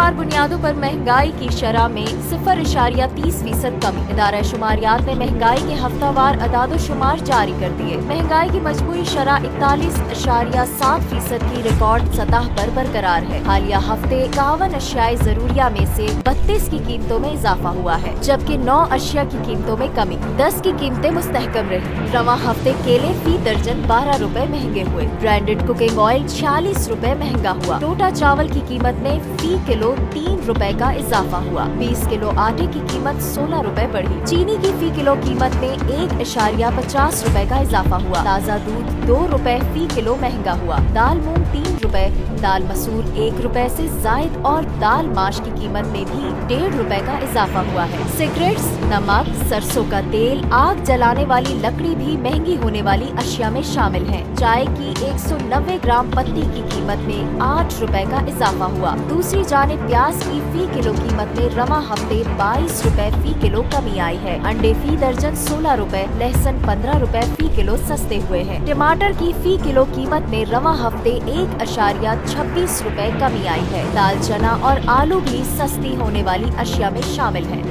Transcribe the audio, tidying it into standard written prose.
हफ्तेवार बुनियादों पर महंगाई की शरह में 0.30% कमी। इदारा शुमारियात ने महंगाई के हफ्तावार अदाद-ओ-शुमार जारी कर दिए। महंगाई की मजमूई शरह 41.7% की रिकॉर्ड सतह पर बरकरार है। हालिया हफ्ते 51 अशियाए जरूरिया में से 32 की कीमतों में इजाफा हुआ है, जबकि 9 अशिया की कीमतों में कमी। 10 की कीमतें मुस्तहकम रही। रवां हफ्ते केले फी दर्जन 12 रुपए महंगे हुए। ब्रांडेड कुकिंग ऑयल 46 रुपए महंगा हुआ। टोटा चावल की कीमत में फी किलो 3 रुपए का इजाफा हुआ। 20 किलो आटे की कीमत 16 रुपए बढ़ी। चीनी की फी किलो कीमत में 1.50 रुपए का इजाफा हुआ। ताज़ा दूध 2 रुपए फी किलो महंगा हुआ। दाल मूंग 3 रुपए, दाल मसूर 1 रुपए से जायद और दाल माश की कीमत में भी 1.5 रुपए का इजाफा हुआ है। सिगरेट्स, नमक, सरसों का तेल, आग जलाने वाली लकड़ी भी महंगी होने वाली अशिया में शामिल है। चाय की 190 ग्राम पत्ती की कीमत में 8 रुपए का इजाफा हुआ। दूसरी जानिब प्याज की फी किलो कीमत में रवां हफ्ते 22 रुपए फी किलो कमी आई है। अंडे फी दर्जन 16 रुपए, लहसुन 15 रुपए फी किलो सस्ते हुए हैं। टमाटर की फी किलो कीमत में रवां हफ्ते 1.26 रुपए कमी आई है। दाल, चना और आलू भी सस्ती होने वाली अशिया में शामिल है।